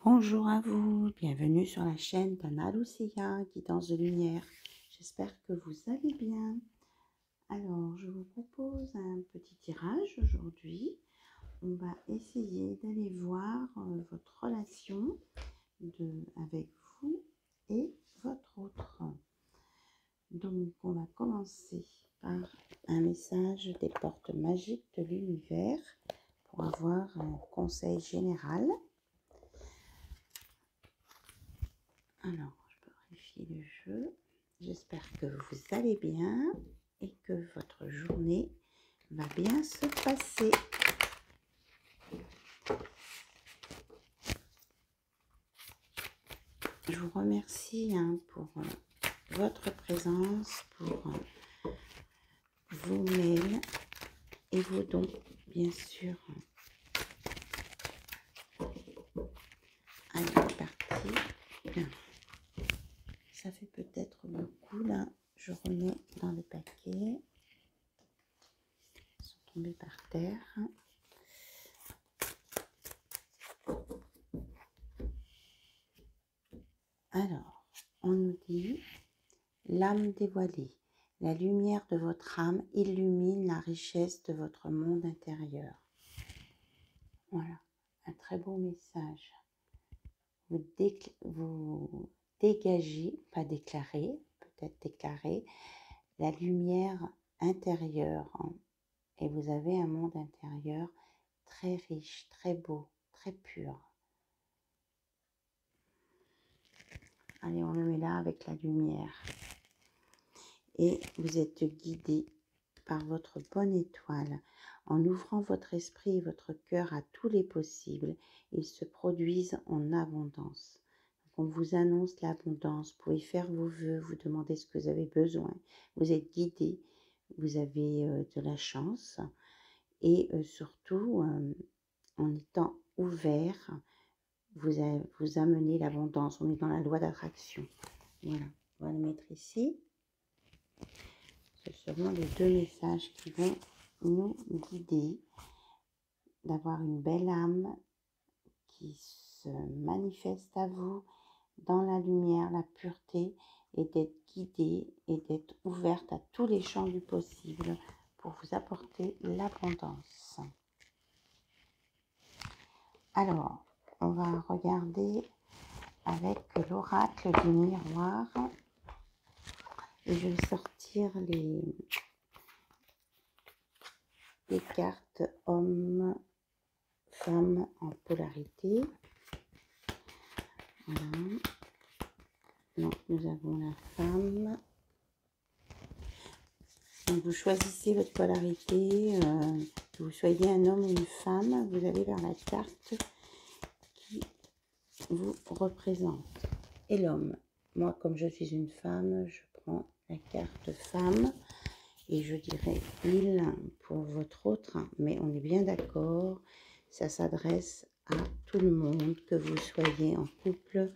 Bonjour à vous, bienvenue sur la chaîne d'Anna Lucia, Guidance de Lumière. J'espère que vous allez bien. Alors, je vous propose un petit tirage aujourd'hui. On va essayer d'aller voir votre relation avec vous et votre autre. Donc, on va commencer par un message des portes magiques de l'univers pour avoir un conseil général. Alors, je peux vérifier le jeu. J'espère que vous allez bien et que votre journée va bien se passer. Je vous remercie pour votre présence, pour vos mails et vos dons, bien sûr. Allez, c'est parti. Bien. Ça fait peut-être beaucoup là. Je remets dans le paquet. Ils sont tombés par terre. Alors, on nous dit l'âme dévoilée. La lumière de votre âme illumine la richesse de votre monde intérieur. Voilà, un très beau message. Vous dégagez, pas déclarer, peut-être déclarer, la lumière intérieure. Et vous avez un monde intérieur très riche, très beau, très pur. Allez, on le met là avec la lumière. Et vous êtes guidé par votre bonne étoile. En ouvrant votre esprit et votre cœur à tous les possibles, ils se produisent en abondance. Donc on vous annonce l'abondance. Vous pouvez faire vos vœux, vous demander ce que vous avez besoin. Vous êtes guidé, vous avez de la chance. Et surtout, en étant ouvert, vous amenez l'abondance. On est dans la loi d'attraction. Voilà, on va le mettre ici. Ce seront les deux messages qui vont nous guider, d'avoir une belle âme qui se manifeste à vous dans la lumière, la pureté, et d'être guidée et d'être ouverte à tous les champs du possible pour vous apporter l'abondance. Alors, on va regarder avec l'oracle du miroir et je vais sortir les cartes hommes, femmes en polarité. Voilà. Donc, nous avons la femme. Donc, vous choisissez votre polarité, que vous soyez un homme ou une femme, vous allez vers la carte qui vous représente. Et l'homme, moi, comme je suis une femme, je prends la carte femme. Et je dirais il pour votre autre, mais on est bien d'accord, ça s'adresse à tout le monde, que vous soyez en couple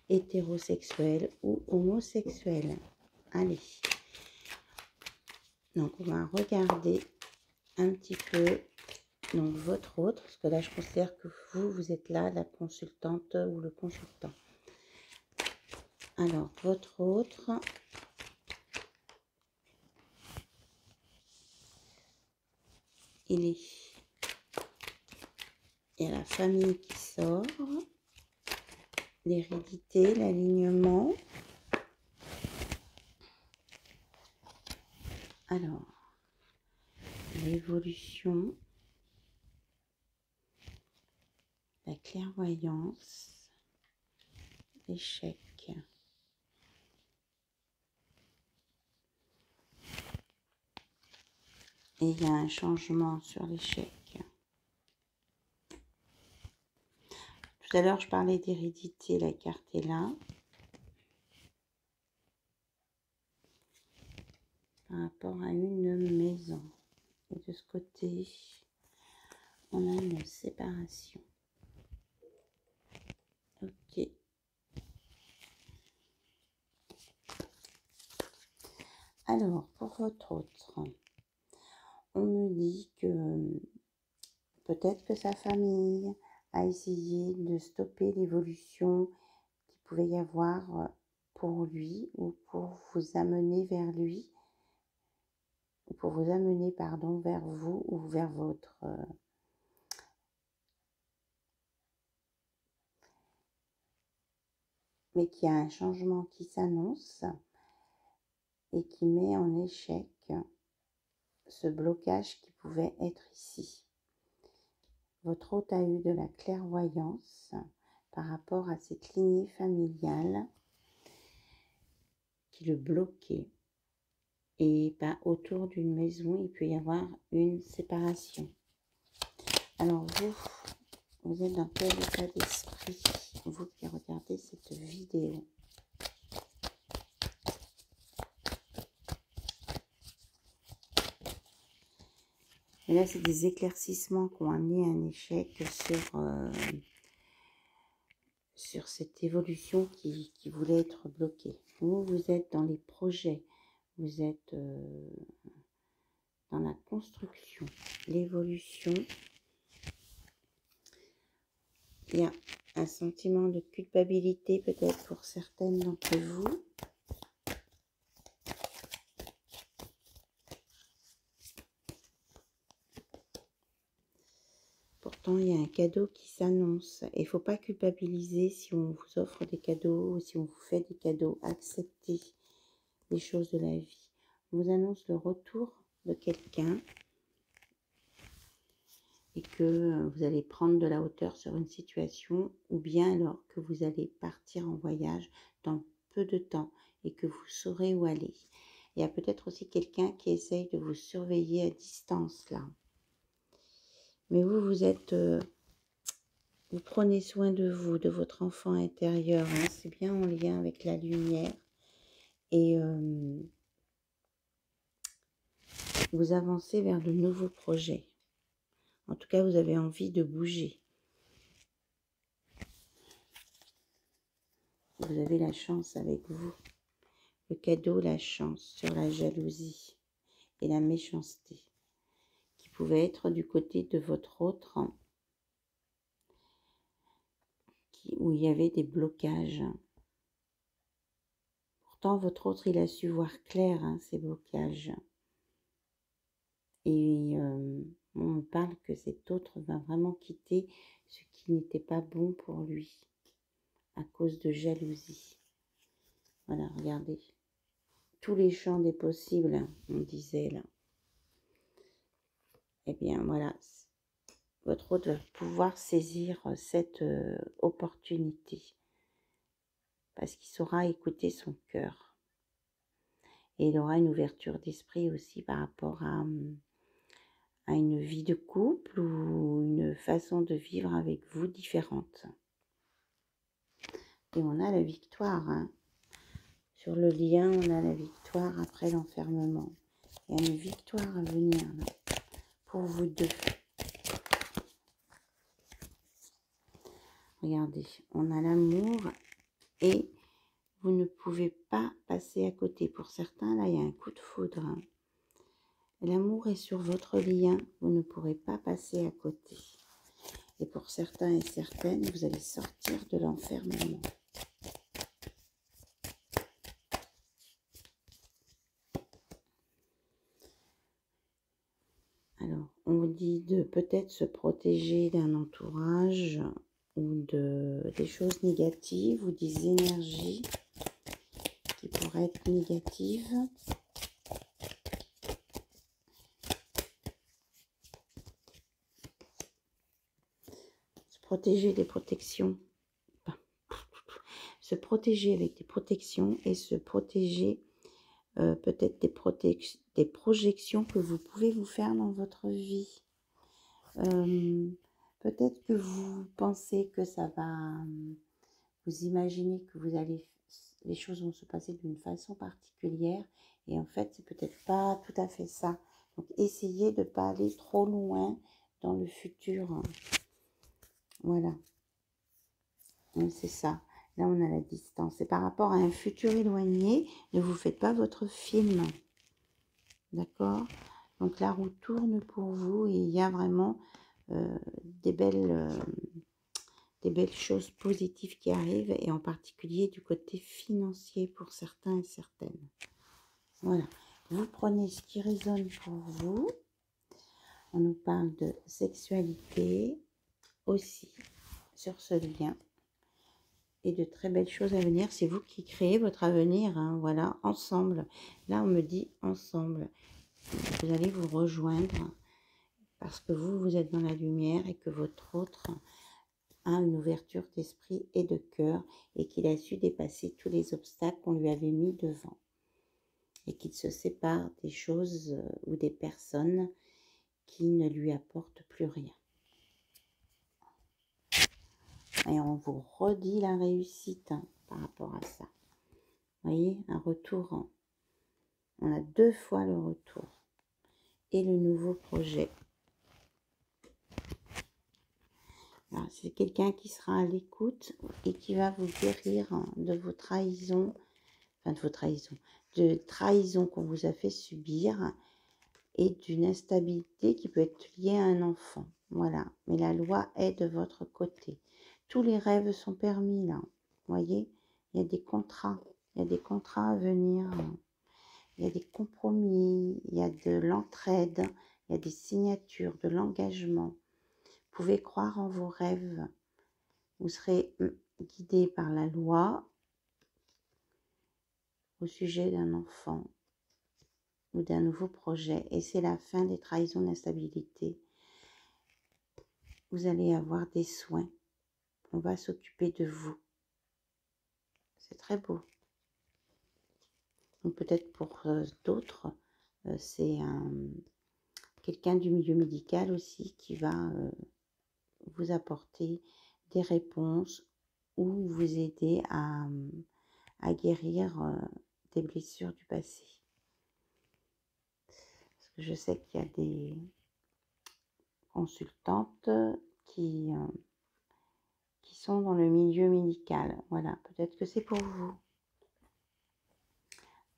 hétérosexuel ou homosexuel. Allez, donc on va regarder un petit peu donc votre autre, parce que là je considère que vous êtes là, la consultante ou le consultant. Alors, votre autre... Il y a la famille qui sort, l'hérédité, l'alignement. Alors, l'évolution, la clairvoyance, l'échec. Et il y a un changement sur l'échec. Tout à l'heure, je parlais d'hérédité, la carte est là. Par rapport à une maison. Et de ce côté, on a une séparation. Ok. Alors, pour votre autre, on me dit que peut-être que sa famille à essayer de stopper l'évolution qu'il pouvait y avoir pour lui ou pour vous amener vers lui, ou pour vous amener, pardon, vers vous ou vers votre... mais qu'il y a un changement qui s'annonce et qui met en échec ce blocage qui pouvait être ici. Votre hôte a eu de la clairvoyance par rapport à cette lignée familiale qui le bloquait. Et autour d'une maison, il peut y avoir une séparation. Alors vous êtes dans quel état d'esprit, vous qui regardez cette vidéo? Et là, c'est des éclaircissements qui ont amené un échec sur cette évolution qui voulait être bloquée. Vous êtes dans les projets, vous êtes dans la construction, l'évolution. Il y a un sentiment de culpabilité peut-être pour certaines d'entre vous. Pourtant, il y a un cadeau qui s'annonce. Il ne faut pas culpabiliser si on vous offre des cadeaux ou si on vous fait des cadeaux. Acceptez les choses de la vie. On vous annonce le retour de quelqu'un et que vous allez prendre de la hauteur sur une situation, ou bien alors que vous allez partir en voyage dans peu de temps et que vous saurez où aller. Il y a peut-être aussi quelqu'un qui essaye de vous surveiller à distance là. Mais vous êtes... vous prenez soin de vous, de votre enfant intérieur. Hein, c'est bien en lien avec la lumière. Et vous avancez vers de nouveaux projets. En tout cas, vous avez envie de bouger. Vous avez la chance avec vous. Le cadeau, la chance sur la jalousie et la méchanceté. Qui pouvait être du côté de votre autre, où il y avait des blocages. Pourtant, votre autre, il a su voir clair ces blocages. Et on me parle que cet autre va vraiment quitter ce qui n'était pas bon pour lui à cause de jalousie. Voilà, regardez. Tous les champs des possibles, on disait là. Eh bien, voilà. Votre autre va pouvoir saisir cette opportunité. Parce qu'il saura écouter son cœur. Et il aura une ouverture d'esprit aussi par rapport à une vie de couple ou une façon de vivre avec vous différente. Et on a la victoire. Hein. Sur le lien, on a la victoire après l'enfermement. Il y a une victoire à venir là, pour vous deux. Regardez, on a l'amour et vous ne pouvez pas passer à côté. Pour certains, là, il y a un coup de foudre. Hein. L'amour est sur votre lien, vous ne pourrez pas passer à côté. Et pour certains et certaines, vous allez sortir de l'enfermement. Alors, on vous dit de peut-être se protéger d'un entourage ou des choses négatives ou des énergies qui pourraient être négatives. Se protéger des protections. Se protéger avec des protections et se protéger peut-être des projections que vous pouvez vous faire dans votre vie. Peut-être que vous pensez que ça va, vous imaginez que les choses vont se passer d'une façon particulière et en fait c'est peut-être pas tout à fait ça. Donc essayez de ne pas aller trop loin dans le futur. Voilà. C'est ça. Là on a la distance. Et par rapport à un futur éloigné, ne vous faites pas votre film. D'accord? Donc la roue tourne pour vous et il y a vraiment des belles des belles choses positives qui arrivent, et en particulier du côté financier pour certains et certaines. Voilà, vous prenez ce qui résonne pour vous. On nous parle de sexualité aussi sur ce lien, et de très belles choses à venir. C'est vous qui créez votre avenir, hein, voilà, ensemble. Là, on me dit ensemble. Vous allez vous rejoindre parce que vous êtes dans la lumière et que votre autre a une ouverture d'esprit et de cœur, et qu'il a su dépasser tous les obstacles qu'on lui avait mis devant, et qu'il se sépare des choses ou des personnes qui ne lui apportent plus rien. Et on vous redit la réussite, hein, par rapport à ça. Vous voyez, un retour, hein. On a 2 fois le retour et le nouveau projet. C'est quelqu'un qui sera à l'écoute et qui va vous guérir, hein, de vos trahisons, enfin de trahison qu'on vous a fait subir, et d'une instabilité qui peut être liée à un enfant. Voilà, mais la loi est de votre côté. Tous les rêves sont permis là. Vous voyez, il y a des contrats à venir. Il y a des compromis, il y a de l'entraide, il y a des signatures, de l'engagement. Vous pouvez croire en vos rêves. Vous serez guidé par la loi au sujet d'un enfant ou d'un nouveau projet. Et c'est la fin des trahisons d'instabilité. Vous allez avoir des soins. On va s'occuper de vous. C'est très beau. Donc peut-être pour d'autres, c'est quelqu'un du milieu médical aussi qui va vous apporter des réponses ou vous aider à guérir des blessures du passé. Parce que je sais qu'il y a des consultantes qui sont dans le milieu médical. Voilà, peut-être que c'est pour vous.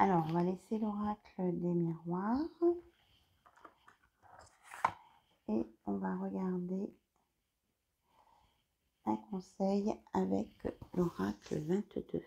Alors, on va laisser l'oracle des miroirs. Et on va regarder un conseil avec l'oracle 22.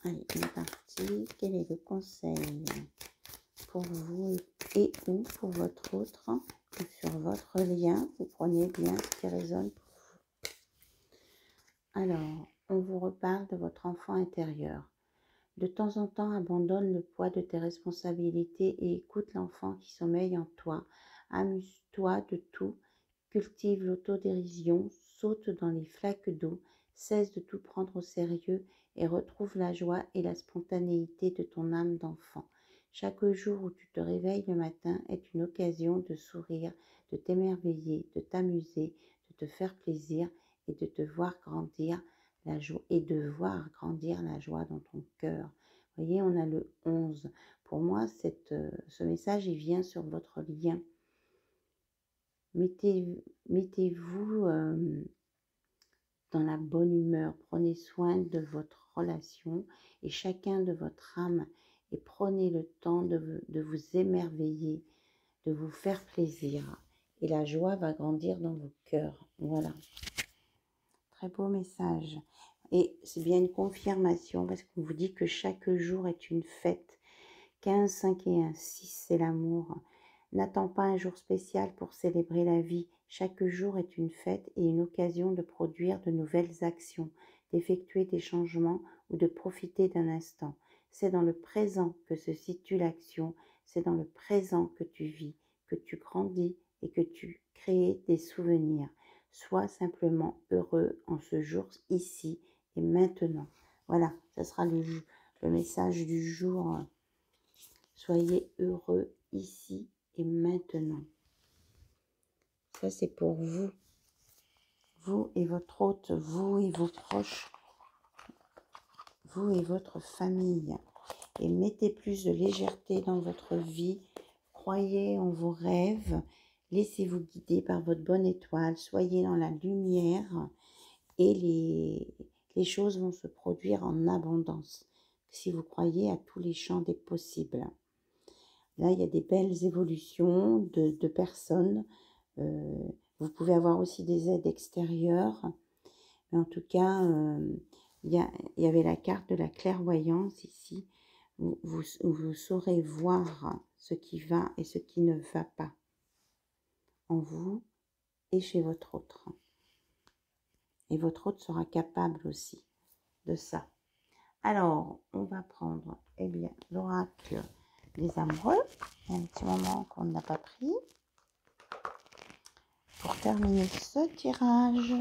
Allez, on est parti. Quel est le conseil pour vous et ou pour votre autre, ou sur votre lien? Vous prenez bien ce qui résonne pour vous. Alors, on vous reparle de votre enfant intérieur. De temps en temps, abandonne le poids de tes responsabilités et écoute l'enfant qui sommeille en toi. Amuse-toi de tout, cultive l'autodérision, saute dans les flaques d'eau, cesse de tout prendre au sérieux et retrouve la joie et la spontanéité de ton âme d'enfant. Chaque jour où tu te réveilles le matin est une occasion de sourire, de t'émerveiller, de t'amuser, de te faire plaisir et de te voir grandir la joie, et de voir grandir la joie dans ton cœur. Vous voyez, on a le 11. Pour moi, ce message, il vient sur votre lien. Mettez-vous dans la bonne humeur. Prenez soin de votre relation et chacun de votre âme, et prenez le temps de vous émerveiller, de vous faire plaisir. Et la joie va grandir dans vos cœurs. Voilà. Très beau message. Et c'est bien une confirmation parce qu'on vous dit que chaque jour est une fête. 15, 5 et 1, 6, c'est l'amour. N'attends pas un jour spécial pour célébrer la vie. Chaque jour est une fête et une occasion de produire de nouvelles actions, d'effectuer des changements ou de profiter d'un instant. C'est dans le présent que se situe l'action. C'est dans le présent que tu vis, que tu grandis et que tu crées des souvenirs. Sois simplement heureux en ce jour, ici et maintenant. Voilà, ça sera le message du jour. Soyez heureux ici et maintenant. Ça, c'est pour vous. Vous et votre hôte, vous et vos proches, vous et votre famille. Et mettez plus de légèreté dans votre vie. Croyez en vos rêves. Laissez-vous guider par votre bonne étoile. Soyez dans la lumière et les choses vont se produire en abondance. si vous croyez à tous les champs des possibles. Là, il y a des belles évolutions de personnes. Vous pouvez avoir aussi des aides extérieures. Mais en tout cas, il y avait la carte de la clairvoyance ici. Vous saurez voir ce qui va et ce qui ne va pas en vous et chez votre autre. Et votre autre sera capable aussi de ça. Alors, on va prendre l'oracle des amoureux. Il y a un petit moment qu'on n'a pas pris. Pour terminer ce tirage,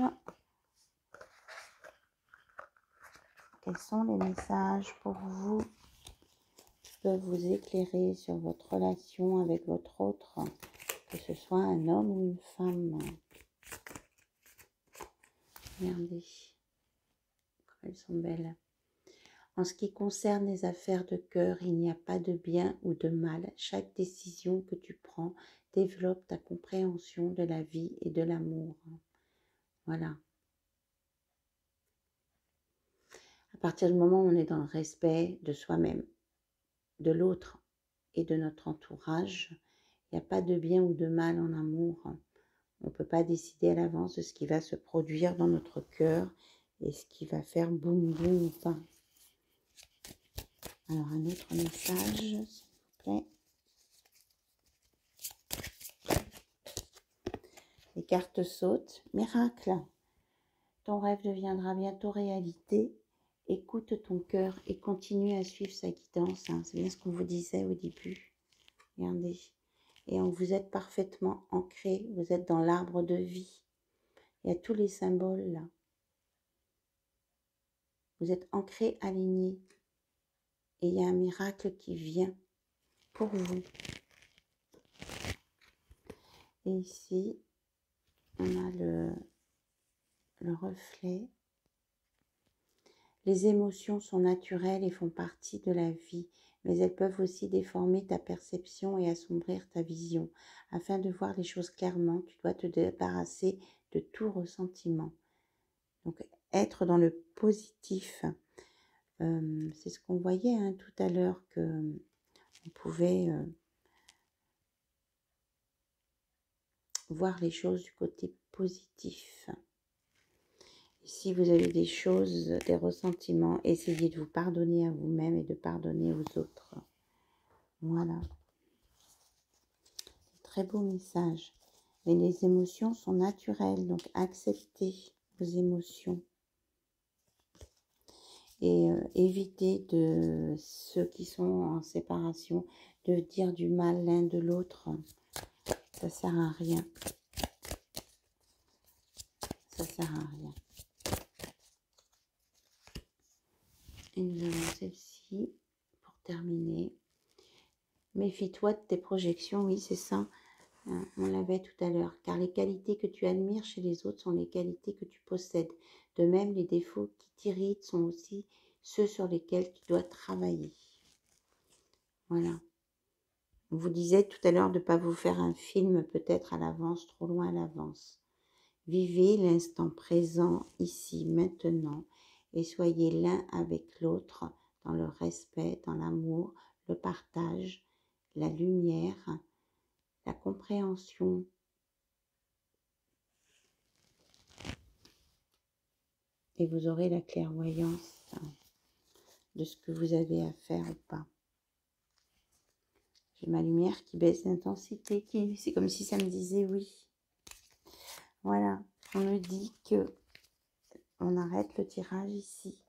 quels sont les messages pour vous qui peuvent vous éclairer sur votre relation avec votre autre, que ce soit un homme ou une femme? Regardez, comme elles sont belles. En ce qui concerne les affaires de cœur, il n'y a pas de bien ou de mal. Chaque décision que tu prends développe ta compréhension de la vie et de l'amour. Voilà. À partir du moment où on est dans le respect de soi-même, de l'autre et de notre entourage, il n'y a pas de bien ou de mal en amour. On ne peut pas décider à l'avance de ce qui va se produire dans notre cœur et ce qui va faire boum boum ou pas. Alors, un autre message, s'il vous plaît. Les cartes sautent. Miracle. Ton rêve deviendra bientôt réalité. Écoute ton cœur et continue à suivre sa guidance. C'est bien ce qu'on vous disait au début. Regardez. Et vous êtes parfaitement ancré. Vous êtes dans l'arbre de vie. Il y a tous les symboles là. Vous êtes ancré, aligné. Et il y a un miracle qui vient pour vous. Et ici, on a le reflet. Les émotions sont naturelles et font partie de la vie, mais elles peuvent aussi déformer ta perception et assombrir ta vision. Afin de voir les choses clairement, tu dois te débarrasser de tout ressentiment. Donc, être dans le positif. C'est ce qu'on voyait tout à l'heure, qu'on pouvait voir les choses du côté positif. Et si vous avez des choses, des ressentiments, essayez de vous pardonner à vous-même et de pardonner aux autres. Voilà. Très beau message. Et les émotions sont naturelles, donc acceptez vos émotions. Et évitez de ceux qui sont en séparation de dire du mal l'un de l'autre. Ça sert à rien. Ça sert à rien. Et nous avons celle-ci pour terminer. Méfie-toi de tes projections, oui c'est ça. On l'avait tout à l'heure, car les qualités que tu admires chez les autres sont les qualités que tu possèdes. De même, les défauts qui t'irritent sont aussi ceux sur lesquels tu dois travailler. Voilà. On vous disait tout à l'heure de ne pas vous faire un film peut-être à l'avance, trop loin à l'avance. Vivez l'instant présent, ici, maintenant, et soyez l'un avec l'autre dans le respect, dans l'amour, le partage, la lumière, la compréhension. Et vous aurez la clairvoyance de ce que vous avez à faire ou pas. J'ai ma lumière qui baisse d'intensité, c'est comme si ça me disait oui. Voilà, on me dit que on arrête le tirage ici.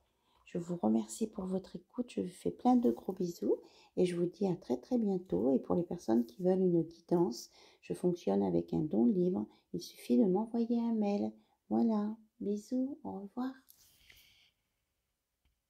Je vous remercie pour votre écoute, je vous fais plein de gros bisous et je vous dis à très très bientôt. Et pour les personnes qui veulent une guidance, je fonctionne avec un don libre, il suffit de m'envoyer un mail. Voilà, bisous, au revoir.